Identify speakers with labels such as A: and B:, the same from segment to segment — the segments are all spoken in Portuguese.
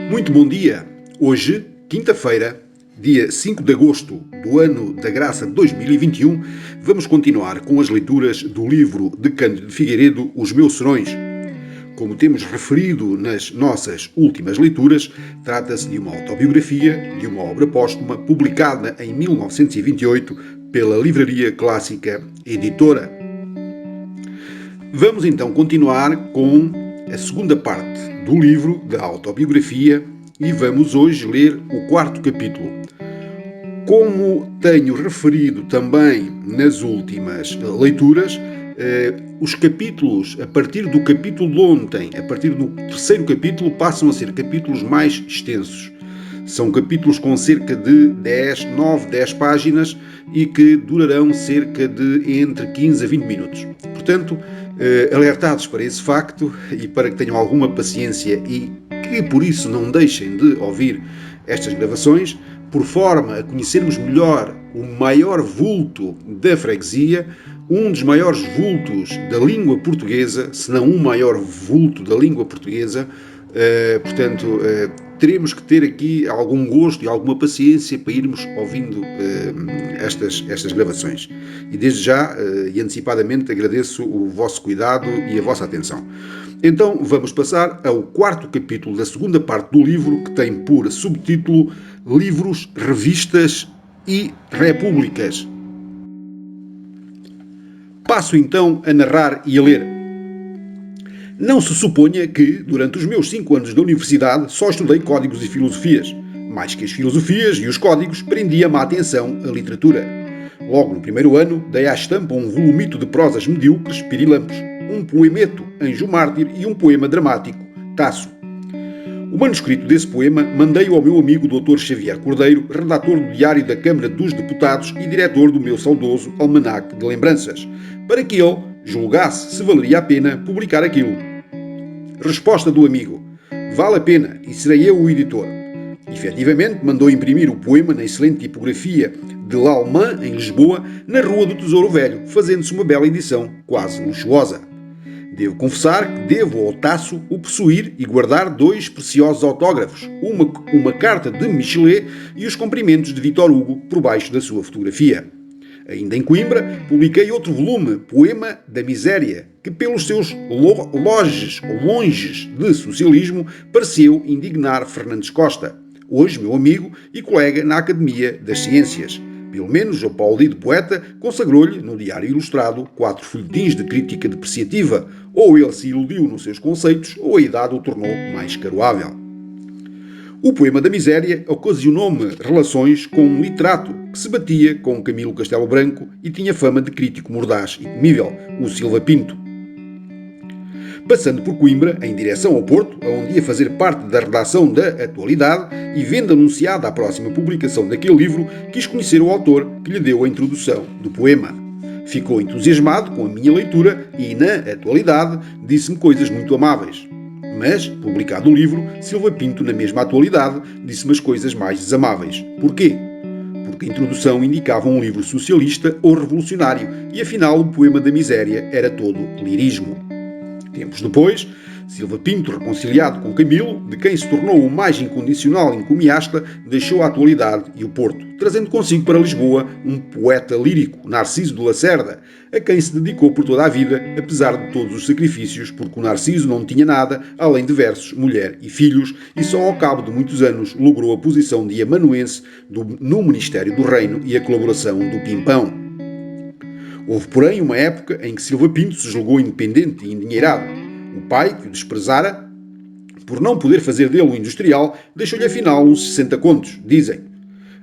A: Muito bom dia! Hoje, quinta-feira, dia 5 de agosto do ano da graça de 2021, vamos continuar com as leituras do livro de Cândido de Figueiredo, Os Meus Serões. Como temos referido nas nossas últimas leituras, trata-se de uma autobiografia de uma obra póstuma publicada em 1928 pela Livraria Clássica Editora. Vamos então continuar com a segunda parte do livro da autobiografia e vamos hoje ler o quarto capítulo. Como tenho referido também nas últimas leituras, os capítulos, a partir do capítulo de ontem, a partir do terceiro capítulo, passam a ser capítulos mais extensos. São capítulos com cerca de 10 páginas e que durarão cerca de entre 15 a 20 minutos. Portanto, alertados para esse facto e para que tenham alguma paciência e que por isso não deixem de ouvir estas gravações, por forma a conhecermos melhor o maior vulto da freguesia, um dos maiores vultos da língua portuguesa, se não o maior vulto da língua portuguesa. Portanto, teremos que ter aqui algum gosto e alguma paciência para irmos ouvindo estas gravações. E desde já, e antecipadamente, agradeço o vosso cuidado e a vossa atenção. Então, vamos passar ao quarto capítulo da segunda parte do livro, que tem por subtítulo Livros, Revistas e Repúblicas. Passo então a narrar e a ler. Não se suponha que, durante os meus 5 anos da universidade, só estudei códigos e filosofias. Mais que as filosofias e os códigos, prendia-me a atenção a literatura. Logo no primeiro ano, dei à estampa um volumito de prosas medíocres, pirilampos, um poemeto, Anjo Mártir, e um poema dramático, Tasso. O manuscrito desse poema mandei-o ao meu amigo Dr. Xavier Cordeiro, redator do Diário da Câmara dos Deputados e diretor do meu saudoso Almanaque de Lembranças, para que ele julgasse se valeria a pena publicar aquilo. Resposta do amigo: vale a pena e serei eu o editor. Efetivamente, mandou imprimir o poema na excelente tipografia de L'Allemand, em Lisboa, na Rua do Tesouro Velho, fazendo-se uma bela edição, quase luxuosa. Devo confessar que devo ao Tasso o possuir e guardar 2 preciosos autógrafos, uma carta de Michelet e os cumprimentos de Victor Hugo por baixo da sua fotografia. Ainda em Coimbra, publiquei outro volume, Poema da Miséria, que pelos seus longes de socialismo pareceu indignar Fernandes Costa, hoje meu amigo e colega na Academia das Ciências. Pelo menos o paulido poeta consagrou-lhe, no Diário Ilustrado, 4 folhetins de crítica depreciativa. Ou ele se iludiu nos seus conceitos, ou a idade o tornou mais caroável. O Poema da Miséria ocasionou-me relações com um literato que se batia com Camilo Castelo Branco e tinha fama de crítico mordaz e temível, o Silva Pinto. Passando por Coimbra, em direção ao Porto, onde ia fazer parte da redação da Atualidade, e vendo anunciada a próxima publicação daquele livro, quis conhecer o autor que lhe deu a introdução do poema. Ficou entusiasmado com a minha leitura e, na Atualidade, disse-me coisas muito amáveis. Mas, publicado o livro, Silva Pinto, na mesma Atualidade, disse-me as coisas mais desamáveis. Porquê? Porque a introdução indicava um livro socialista ou revolucionário, e afinal o Poema da Miséria era todo lirismo. Tempos depois, Silva Pinto, reconciliado com Camilo, de quem se tornou o mais incondicional encomiasta, deixou a Atualidade e o Porto, trazendo consigo para Lisboa um poeta lírico, Narciso de Lacerda, a quem se dedicou por toda a vida, apesar de todos os sacrifícios, porque o Narciso não tinha nada, além de versos, mulher e filhos, e só ao cabo de muitos anos logrou a posição de amanuense no Ministério do Reino e a colaboração do Pimpão. Houve, porém, uma época em que Silva Pinto se julgou independente e endinheirado. O pai, que o desprezara, por não poder fazer dele um industrial, deixou-lhe afinal uns 60 contos, dizem.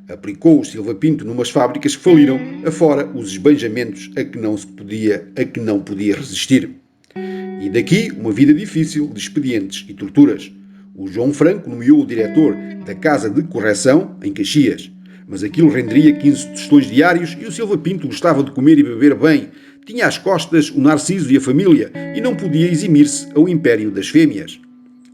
A: Aplicou o Silva Pinto numas fábricas que faliram, afora os esbanjamentos a que não podia resistir. E daqui uma vida difícil de expedientes e torturas. O João Franco nomeou o diretor da Casa de Correção, em Caxias. Mas aquilo renderia 15 tostões diários e o Silva Pinto gostava de comer e beber bem. Tinha às costas o Narciso e a família e não podia eximir-se ao império das fêmeas.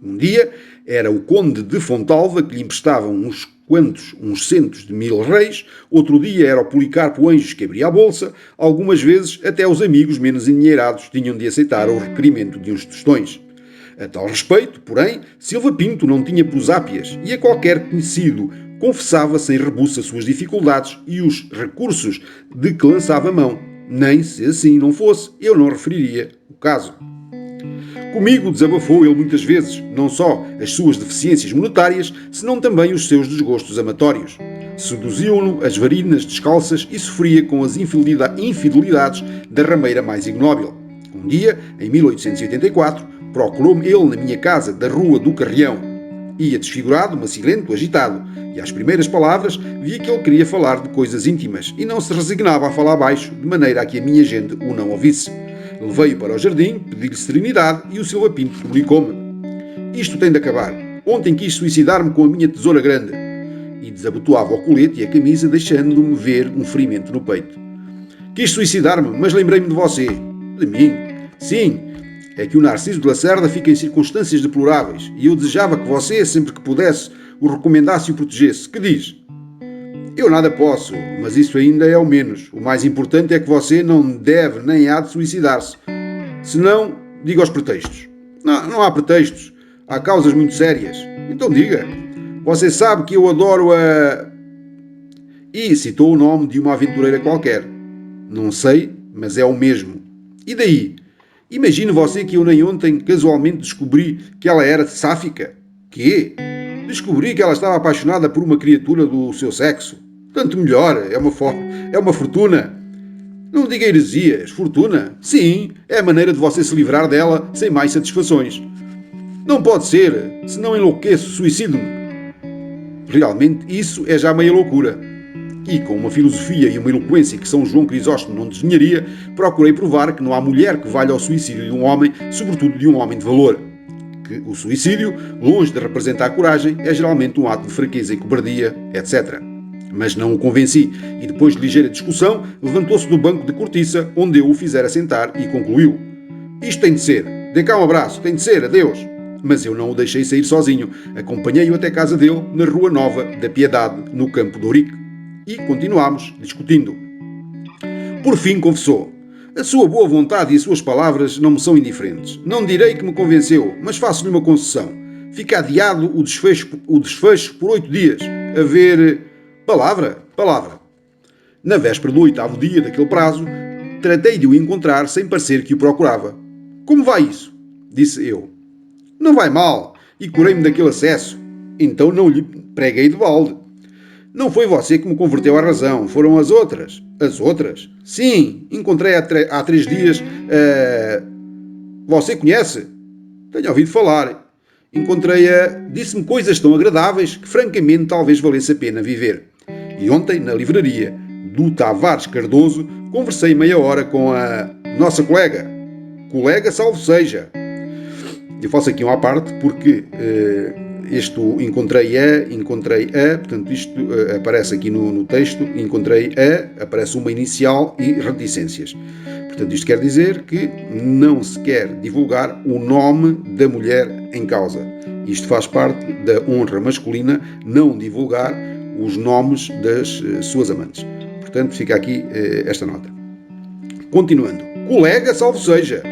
A: Um dia era o conde de Fontalva que lhe emprestava uns centos de 1000 reis, outro dia era o Policarpo Anjos que abria a bolsa, algumas vezes até os amigos menos endinheirados tinham de aceitar o requerimento de uns tostões. A tal respeito, porém, Silva Pinto não tinha prosápias e a qualquer conhecido confessava sem rebuço as suas dificuldades e os recursos de que lançava mão. Nem, se assim não fosse, eu não referiria o caso. Comigo desabafou ele muitas vezes, não só as suas deficiências monetárias, senão também os seus desgostos amatórios. Seduziam-no as varinas descalças e sofria com as infidelidades da rameira mais ignóbil. Um dia, em 1884, procurou-me ele na minha casa da Rua do Carrião. Ia desfigurado, macilento, agitado, e às primeiras palavras via que ele queria falar de coisas íntimas e não se resignava a falar baixo, de maneira a que a minha gente o não ouvisse. Levei-o para o jardim, pedi-lhe serenidade e o Silva Pinto comunicou-me: "Isto tem de acabar. Ontem quis suicidar-me com a minha tesoura grande." E desabotoava o colete e a camisa, deixando-me ver um ferimento no peito. "Quis suicidar-me, mas lembrei-me de você." "De mim?" "Sim. É que o Narciso de Lacerda fica em circunstâncias deploráveis e eu desejava que você, sempre que pudesse, o recomendasse e o protegesse. Que diz?" "Eu nada posso, mas isso ainda é o menos. O mais importante é que você não deve nem há de suicidar-se. Se não, diga os pretextos." Não há pretextos. Há causas muito sérias." "Então diga." "Você sabe que eu adoro a..." E citou o nome de uma aventureira qualquer. "Não sei, mas é o mesmo." "E daí? Imagine você que eu nem ontem casualmente descobri que ela era sáfica." "Quê?" "Descobri que ela estava apaixonada por uma criatura do seu sexo." "Tanto melhor, é uma fortuna." "Não diga heresias, fortuna." "Sim, é a maneira de você se livrar dela sem mais satisfações." "Não pode ser, se não enlouqueço, suicido-me." Realmente, isso é já meia loucura. E com uma filosofia e uma eloquência que São João Crisóstomo não desenharia, procurei provar que não há mulher que valha ao suicídio de um homem, sobretudo de um homem de valor. Que o suicídio, longe de representar coragem, é geralmente um ato de fraqueza e cobardia, etc. Mas não o convenci, e depois de ligeira discussão, levantou-se do banco de cortiça, onde eu o fizera sentar, e concluiu: "Isto tem de ser. Dê cá um abraço. Tem de ser. Adeus." Mas eu não o deixei sair sozinho. Acompanhei-o até casa dele, na Rua Nova da Piedade, no Campo de Ourique. E continuámos discutindo. Por fim confessou: "A sua boa vontade e as suas palavras não me são indiferentes. Não direi que me convenceu, mas faço-lhe uma concessão. Fica adiado o desfecho por 8 dias. A ver... Palavra? Palavra." Na véspera do 8º dia daquele prazo, tratei de o encontrar sem parecer que o procurava. "Como vai isso?" disse eu. "Não vai mal, e curei-me daquele acesso." "Então não lhe preguei de balde." "Não foi você que me converteu à razão, foram as outras." "As outras?" "Sim, encontrei há 3 dias. Você conhece?" "Tenho ouvido falar." "Encontrei-a. Disse-me coisas tão agradáveis que francamente talvez valesse a pena viver. E ontem, na livraria do Tavares Cardoso, conversei meia hora com a nossa colega. Colega, salvo seja." Eu faço aqui uma à parte porque encontrei a, portanto isto aparece aqui no texto, encontrei a, aparece uma inicial e reticências. Portanto, isto quer dizer que não se quer divulgar o nome da mulher em causa. Isto faz parte da honra masculina, não divulgar os nomes das suas amantes. Portanto, fica aqui esta nota. Continuando. Colega, salvo seja.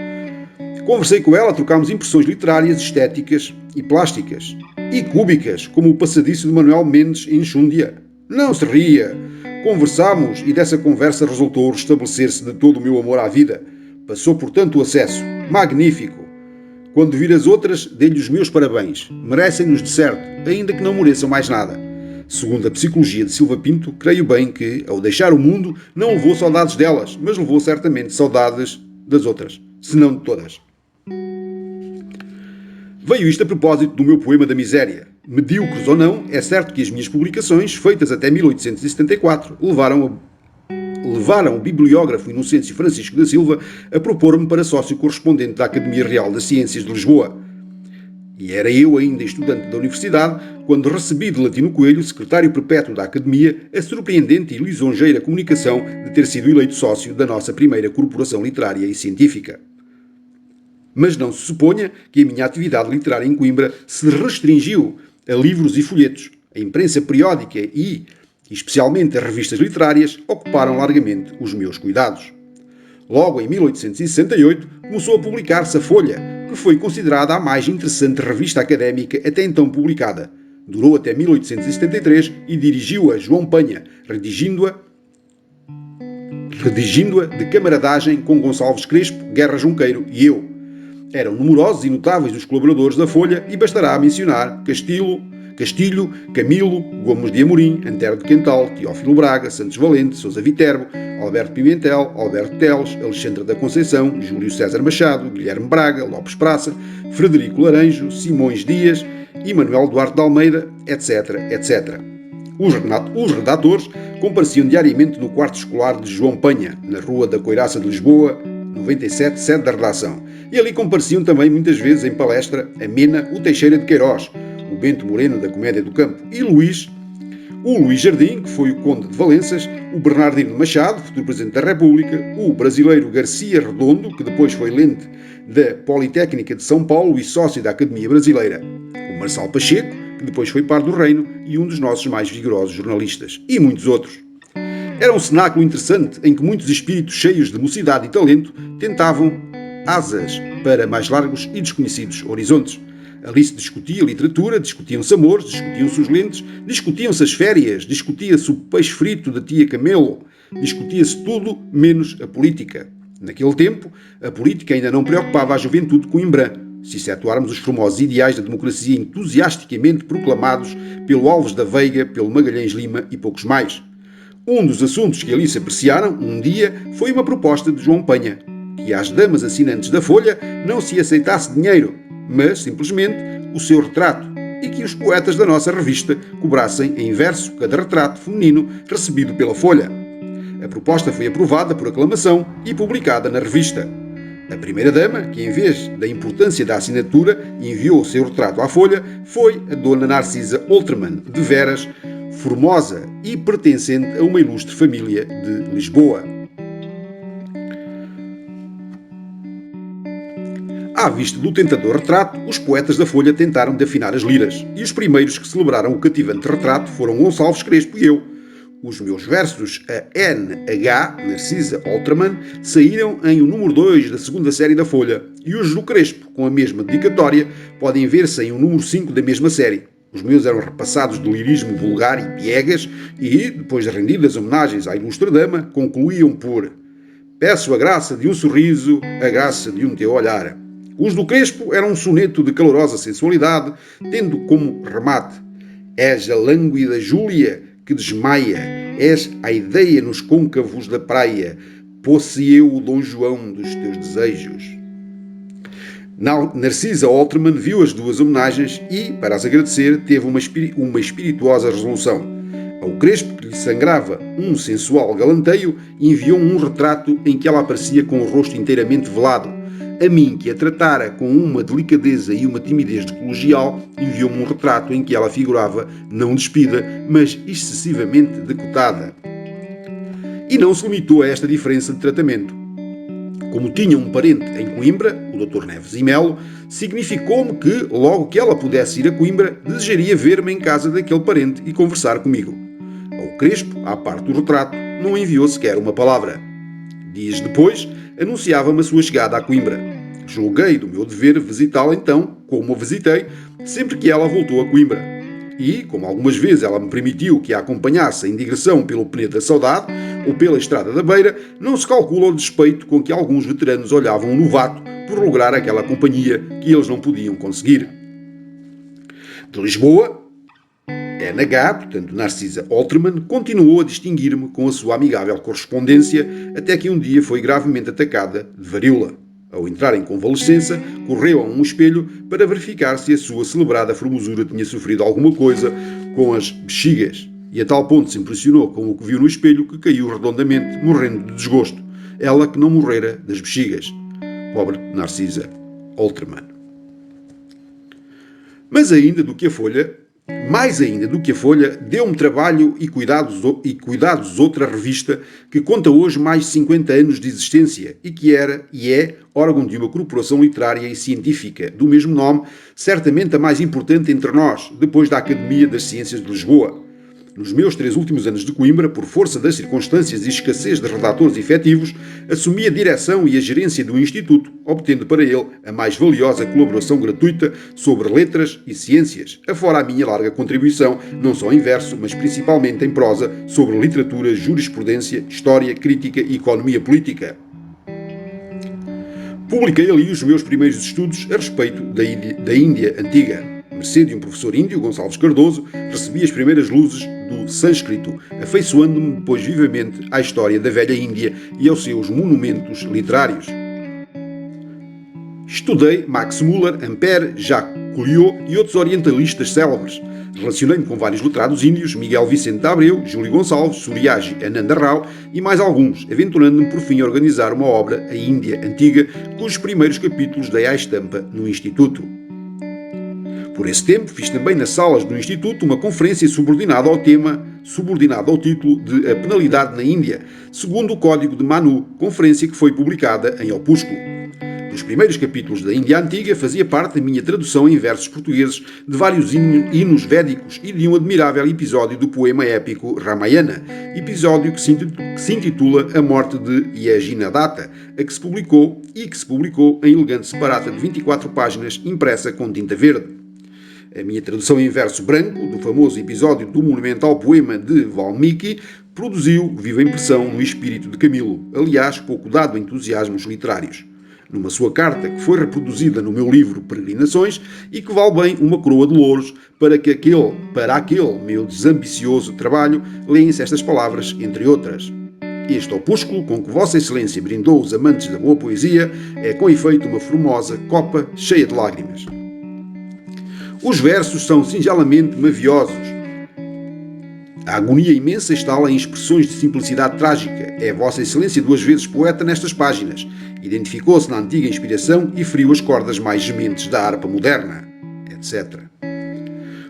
A: Conversei com ela, trocámos impressões literárias, estéticas e plásticas. E cúbicas, como o passadiço de Manuel Mendes em Enxúndia. Não se ria. Conversámos e dessa conversa resultou restabelecer-se de todo o meu amor à vida. Passou, portanto, o acesso. Magnífico. Quando vir as outras, dê-lhe os meus parabéns. Merecem-nos de certo, ainda que não mereçam mais nada. Segundo a psicologia de Silva Pinto, creio bem que, ao deixar o mundo, não levou saudades delas, mas levou certamente saudades das outras, se não de todas. Veio isto a propósito do meu poema da miséria. Medíocres ou não, é certo que as minhas publicações, feitas até 1874, levaram o bibliógrafo Inocêncio Francisco da Silva a propor-me para sócio correspondente da Academia Real das Ciências de Lisboa. E era eu ainda estudante da universidade quando recebi de Latino Coelho, secretário perpétuo da Academia, a surpreendente e lisonjeira comunicação de ter sido eleito sócio da nossa primeira corporação literária e científica. Mas não se suponha que a minha atividade literária em Coimbra se restringiu a livros e folhetos. A imprensa periódica e, especialmente as revistas literárias, ocuparam largamente os meus cuidados. Logo em 1868 começou a publicar-se a Folha, que foi considerada a mais interessante revista académica até então publicada. Durou até 1873 e dirigiu-a João Penha, redigindo-a de camaradagem com Gonçalves Crespo, Guerra Junqueiro e eu. Eram numerosos e notáveis os colaboradores da Folha e bastará mencionar Castilho, Camilo, Gomes de Amorim, Antero de Quental, Teófilo Braga, Santos Valente, Sousa Viterbo, Alberto Pimentel, Alberto Teles, Alexandre da Conceição, Júlio César Machado, Guilherme Braga, Lopes Praça, Frederico Laranjo, Simões Dias e Manuel Duarte de Almeida, etc, etc. Os redatores compareciam diariamente no quarto escolar de João Penha, na Rua da Coiraça de Lisboa, 97, sede da redação. E ali compareciam também muitas vezes em palestra Mena, o Teixeira de Queiroz, o Bento Moreno da Comédia do Campo e o Luís Jardim, que foi o Conde de Valenças, o Bernardino Machado, futuro Presidente da República, o brasileiro Garcia Redondo, que depois foi lente da Politécnica de São Paulo e sócio da Academia Brasileira, o Marçal Pacheco, que depois foi par do Reino e um dos nossos mais vigorosos jornalistas, e muitos outros. Era um cenáculo interessante em que muitos espíritos cheios de mocidade e talento tentavam asas para mais largos e desconhecidos horizontes. Ali se discutia literatura, discutiam-se amores, discutiam-se os lentes, discutiam-se as férias, discutia-se o peixe frito da tia Camelo, discutia-se tudo menos a política. Naquele tempo, a política ainda não preocupava a juventude coimbrã, se excetuarmos os formosos ideais da democracia entusiasticamente proclamados pelo Alves da Veiga, pelo Magalhães Lima e poucos mais. Um dos assuntos que ali se apreciaram, um dia, foi uma proposta de João Penha, que às damas assinantes da Folha não se aceitasse dinheiro, mas, simplesmente, o seu retrato, e que os poetas da nossa revista cobrassem em verso cada retrato feminino recebido pela Folha. A proposta foi aprovada por aclamação e publicada na revista. A primeira-dama, que em vez da importância da assinatura enviou o seu retrato à Folha, foi a dona Narcisa Oltermann, de Veras, formosa e pertencente a uma ilustre família de Lisboa. À vista do tentador retrato, os poetas da Folha tentaram de afinar as liras, e os primeiros que celebraram o cativante retrato foram Gonçalves Crespo e eu. Os meus versos a N.H. Narcisa Oltermann saíram em o número 2 da segunda série da Folha, e os do Crespo, com a mesma dedicatória, podem ver-se em o número 5 da mesma série. Os meus eram repassados de lirismo vulgar e piegas e, depois de rendidas homenagens à ilustre dama, concluíam por "Peço a graça de um sorriso, a graça de um teu olhar". Os do Crespo eram um soneto de calorosa sensualidade, tendo como remate "És a lânguida Júlia que desmaia, és a ideia nos côncavos da praia, fosse eu o Dom João dos teus desejos". Narcisa Oltermann viu as duas homenagens e, para as agradecer, teve uma espirituosa resolução. Ao Crespo, que lhe sangrava um sensual galanteio, enviou um retrato em que ela aparecia com o rosto inteiramente velado. A mim, que a tratara com uma delicadeza e uma timidez de colegial, enviou-me um retrato em que ela figurava não despida, mas excessivamente decotada. E não se limitou a esta diferença de tratamento. Como tinha um parente em Coimbra, o Dr. Neves e Melo, significou-me que, logo que ela pudesse ir a Coimbra, desejaria ver-me em casa daquele parente e conversar comigo. Ao Crespo, à parte do retrato, não enviou sequer uma palavra. Dias depois, anunciava-me a sua chegada a Coimbra. Julguei do meu dever visitá-la então, como a visitei, sempre que ela voltou a Coimbra. E, como algumas vezes ela me permitiu que a acompanhasse em digressão pelo Penedo da Saudade ou pela Estrada da Beira, não se calcula o despeito com que alguns veteranos olhavam um novato por lograr aquela companhia que eles não podiam conseguir. De Lisboa, N.H., portanto Narcisa Oltermann, continuou a distinguir-me com a sua amigável correspondência até que um dia foi gravemente atacada de varíola. Ao entrar em convalescença, correu a um espelho para verificar se a sua celebrada formosura tinha sofrido alguma coisa com as bexigas, e a tal ponto se impressionou com o que viu no espelho que caiu redondamente, morrendo de desgosto, ela que não morrera das bexigas. Pobre Narcisa Oltermann. Mais ainda do que a Folha, deu-me trabalho e cuidados outra revista que conta hoje mais de 50 anos de existência e que era e é órgão de uma corporação literária e científica do mesmo nome, certamente a mais importante entre nós, depois da Academia das Ciências de Lisboa. Nos meus 3 últimos anos de Coimbra, por força das circunstâncias e escassez de redatores efetivos, assumi a direção e a gerência do Instituto, obtendo para ele a mais valiosa colaboração gratuita sobre letras e ciências, afora a minha larga contribuição, não só em verso, mas principalmente em prosa, sobre literatura, jurisprudência, história, crítica e economia política. Publiquei ali os meus primeiros estudos a respeito da Índia Antiga. Mercê de um professor índio, Gonçalves Cardoso, recebi as primeiras luzes do sânscrito, afeiçoando-me depois vivamente à história da velha Índia e aos seus monumentos literários. Estudei Max Muller, Ampère, Jacques Couliot e outros orientalistas célebres. Relacionei-me com vários letrados índios, Miguel Vicente de Abreu, Júlio Gonçalves, Suryaji Ananda Rao e mais alguns, aventurando-me por fim a organizar uma obra, a Índia Antiga, cujos primeiros capítulos dei à estampa no Instituto. Por esse tempo, fiz também nas salas do Instituto uma conferência subordinada ao título de A Penalidade na Índia, segundo o Código de Manu, conferência que foi publicada em Opúsculo. Dos primeiros capítulos da Índia Antiga fazia parte a minha tradução em versos portugueses de vários hinos védicos e de um admirável episódio do poema épico Ramayana, episódio que se intitula A Morte de Yajinadatta, que se publicou em elegante separata de 24 páginas impressa com tinta verde. A minha tradução em verso branco do famoso episódio do monumental poema de Valmiki produziu viva impressão no espírito de Camilo, aliás, pouco dado a entusiasmos literários. Numa sua carta, que foi reproduzida no meu livro Peregrinações e que vale bem uma coroa de louros para aquele meu desambicioso trabalho, leem-se estas palavras, entre outras. Este opúsculo com que Vossa Excelência brindou os amantes da boa poesia é com efeito uma formosa copa cheia de lágrimas. Os versos são singelamente maviosos. A agonia imensa está lá em expressões de simplicidade trágica. É Vossa Excelência 2 vezes poeta nestas páginas. Identificou-se na antiga inspiração e feriu as cordas mais gementes da harpa moderna, etc.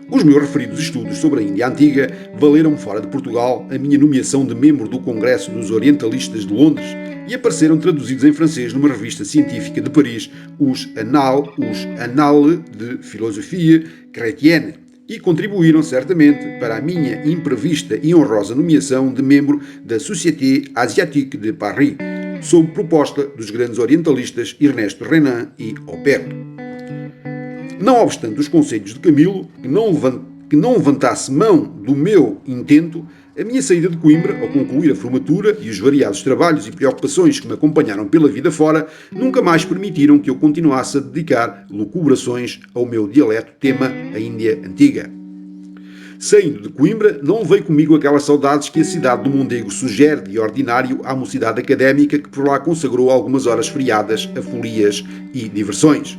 A: Os meus referidos estudos sobre a Índia Antiga valeram-me fora de Portugal a minha nomeação de membro do Congresso dos Orientalistas de Londres e apareceram traduzidos em francês numa revista científica de Paris, os Annales de Philosophie Chrétienne, e contribuíram certamente para a minha imprevista e honrosa nomeação de membro da Société Asiatique de Paris, sob proposta dos grandes orientalistas Ernesto Renan e Oppert. Não obstante os conselhos de Camilo, que não levantasse mão do meu intento, a minha saída de Coimbra, ao concluir a formatura e os variados trabalhos e preocupações que me acompanharam pela vida fora, nunca mais permitiram que eu continuasse a dedicar lucubrações ao meu dialeto tema, a Índia Antiga. Saindo de Coimbra, não levei comigo aquelas saudades que a cidade do Mondego sugere de ordinário à mocidade académica que por lá consagrou algumas horas feriadas a folias e diversões.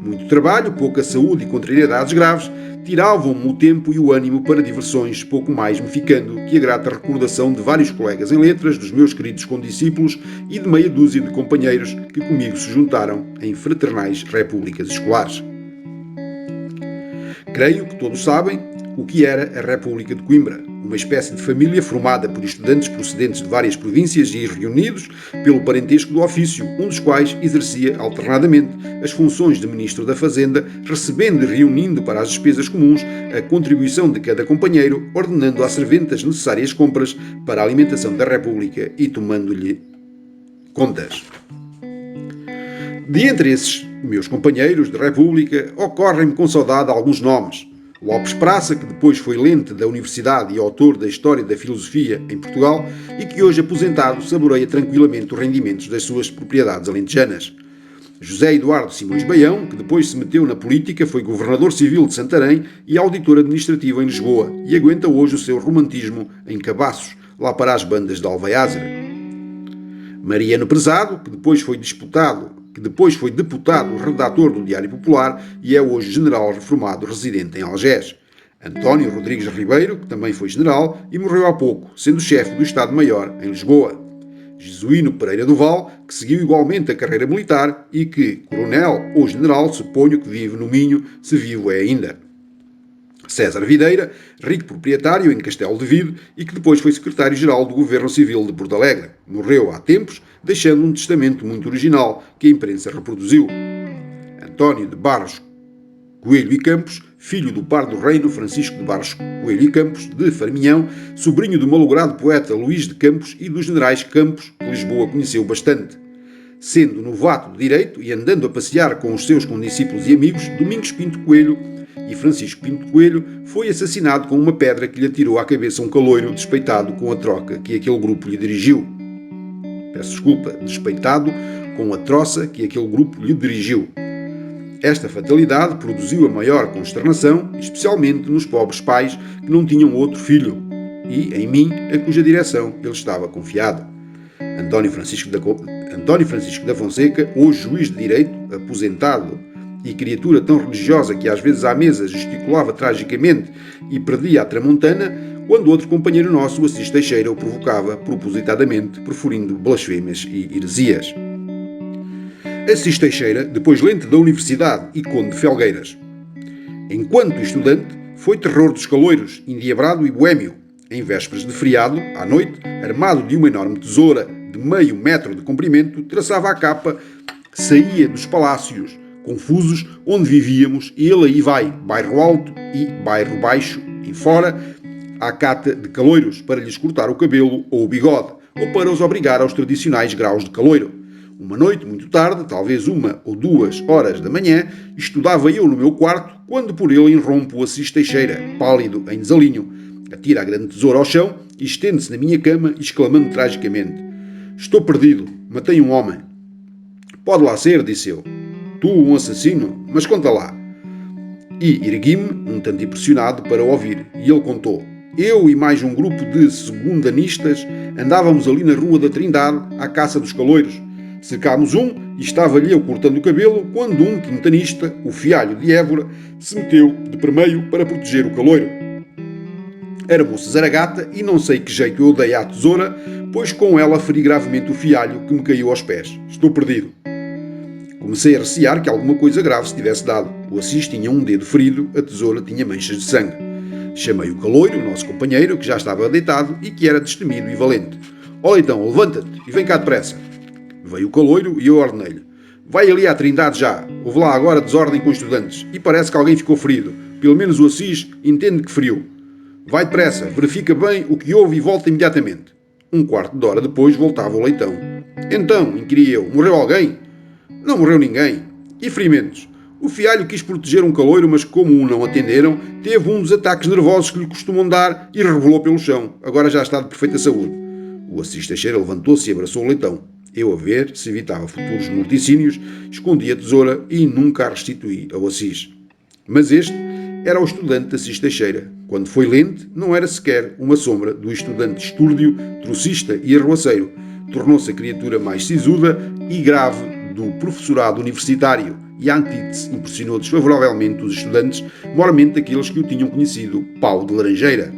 A: Muito trabalho, pouca saúde e contrariedades graves tiravam-me o tempo e o ânimo para diversões, pouco mais me ficando que a grata recordação de vários colegas em letras, dos meus queridos condiscípulos e de meia dúzia de companheiros que comigo se juntaram em fraternais repúblicas escolares. Creio que todos sabem o que era a República de Coimbra, uma espécie de família formada por estudantes procedentes de várias províncias e reunidos pelo parentesco do ofício, um dos quais exercia alternadamente as funções de Ministro da Fazenda, recebendo e reunindo para as despesas comuns a contribuição de cada companheiro, ordenando à servente as necessárias compras para a alimentação da República e tomando-lhe contas. De entre esses meus companheiros de República, ocorrem-me com saudade alguns nomes. Lopes Praça, que depois foi lente da Universidade e autor da História da Filosofia em Portugal e que hoje aposentado saboreia tranquilamente os rendimentos das suas propriedades alentejanas. José Eduardo Simões Baião, que depois se meteu na política, foi governador civil de Santarém e auditor administrativo em Lisboa e aguenta hoje o seu romantismo em Cabaços, lá para as bandas de Alvaiázere. Mariano Prezado, que depois foi deputado redator do Diário Popular e é hoje general reformado residente em Algés. António Rodrigues Ribeiro, que também foi general e morreu há pouco, sendo chefe do Estado-Maior em Lisboa. Jesuíno Pereira do Val, que seguiu igualmente a carreira militar e que, coronel ou general, suponho que vive no Minho, se vivo é ainda. César Videira, rico proprietário em Castelo de Vide e que depois foi secretário-geral do Governo Civil de Porto Alegre. Morreu há tempos, deixando um testamento muito original que a imprensa reproduziu. António de Barros Coelho e Campos, filho do par do reino Francisco de Barros Coelho e Campos, de Farminhão, sobrinho do malogrado poeta Luís de Campos e dos generais Campos, que Lisboa conheceu bastante. Sendo novato de direito e andando a passear com os seus condiscípulos e amigos, Domingos Pinto Coelho e Francisco Pinto Coelho foi assassinado com uma pedra que lhe atirou à cabeça um caloiro despeitado com a troca que aquele grupo lhe dirigiu. Peço desculpa, despeitado com a troça que aquele grupo lhe dirigiu. Esta fatalidade produziu a maior consternação, especialmente nos pobres pais que não tinham outro filho, e em mim, a cuja direção ele estava confiado. António Francisco da Fonseca, hoje juiz de direito, aposentado e criatura tão religiosa que às vezes à mesa gesticulava tragicamente e perdia a tramontana, quando outro companheiro nosso, o Assis Teixeira, o provocava propositadamente, proferindo blasfêmias e heresias. Assis Teixeira, depois lente da Universidade e conde de Felgueiras. Enquanto estudante, foi terror dos caloiros, endiabrado e boêmio. Em vésperas de feriado, à noite, armado de uma enorme tesoura de meio metro de comprimento, traçava a capa, saía dos palácios confusos onde vivíamos e ele aí vai, bairro alto e bairro baixo, e fora, à cata de caloiros, para lhes cortar o cabelo ou o bigode, ou para os obrigar aos tradicionais graus de caloiro. Uma noite, muito tarde, talvez 1 ou 2 horas da manhã, estudava eu no meu quarto, quando por ele irrompe o Assis Teixeira, pálido, em desalinho. Atira a grande tesoura ao chão e estende-se na minha cama, exclamando tragicamente: "Estou perdido, matei um homem." "Pode lá ser", disse eu. "Tu, um assassino? Mas conta lá." E ergui-me, um tanto impressionado, para ouvir, e ele contou. Eu e mais um grupo de segundanistas andávamos ali na Rua da Trindade, à caça dos caloiros. Cercámos um e estava-lhe eu cortando o cabelo quando um quintanista, o Fialho de Évora, se meteu de permeio para proteger o caloiro. Era moça zaragata e não sei que jeito eu dei à tesoura, pois com ela feri gravemente o Fialho, que me caiu aos pés. Estou perdido. Comecei a recear que alguma coisa grave se tivesse dado. O Assis tinha um dedo ferido, a tesoura tinha manchas de sangue. Chamei o caloiro, o nosso companheiro, que já estava deitado e que era destemido e valente. "Olha então, levanta-te e vem cá depressa." Veio o caloiro e eu ordenei-lhe: "Vai ali à Trindade já. Houve lá agora desordem com estudantes e parece que alguém ficou ferido. Pelo menos o Assis entende que feriu. Vai depressa, verifica bem o que houve e volta imediatamente." 1/4 de hora depois voltava o leitão. "Então", inquiria eu, "morreu alguém?" "Não morreu ninguém." "E ferimentos?" "O Fialho quis proteger um caloiro, mas como o não atenderam, teve um dos ataques nervosos que lhe costumam dar e rebolou pelo chão. Agora já está de perfeita saúde." O Assis Teixeira levantou-se e abraçou o leitão. Eu, a ver se evitava futuros morticínios, escondi a tesoura e nunca a restituí ao Assis. Mas este era o estudante Assis Teixeira. Quando foi lente, não era sequer uma sombra do estudante estúrdio, trocista e arruaceiro. Tornou-se a criatura mais sisuda e grave do professorado universitário, e a antítese impressionou desfavoravelmente os estudantes, mormente aqueles que o tinham conhecido pau de laranjeira.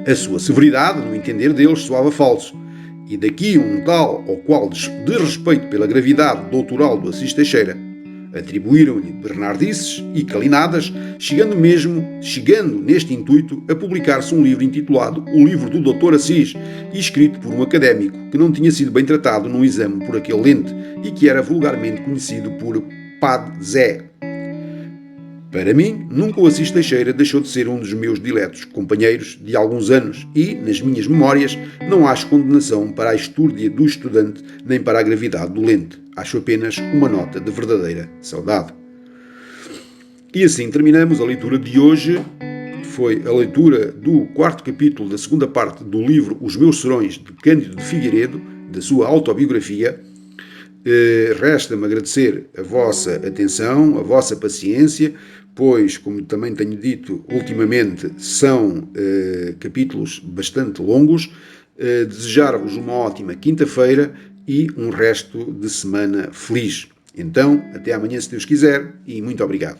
A: A sua severidade, no entender deles, soava falso. E daqui um tal ao qual desrespeito pela gravidade doutoral do Assis Teixeira. Atribuíram-lhe bernardices e calinadas, chegando neste intuito a publicar-se um livro intitulado O Livro do Dr. Assis, e escrito por um académico que não tinha sido bem tratado num exame por aquele lente e que era vulgarmente conhecido por Pad Zé. Para mim, nunca o Assis Teixeira deixou de ser um dos meus diletos companheiros de alguns anos e, nas minhas memórias, não acho condenação para a estúrdia do estudante nem para a gravidade do lente. Acho apenas uma nota de verdadeira saudade. E assim terminamos a leitura de hoje. Foi a leitura do 4º capítulo da 2ª parte do livro Os Meus Serões, de Cândido de Figueiredo, da sua autobiografia. Resta-me agradecer a vossa atenção, a vossa paciência, pois, como também tenho dito ultimamente, são capítulos bastante longos. Desejar-vos uma ótima quinta-feira e um resto de semana feliz. Então, até amanhã, se Deus quiser, e muito obrigado.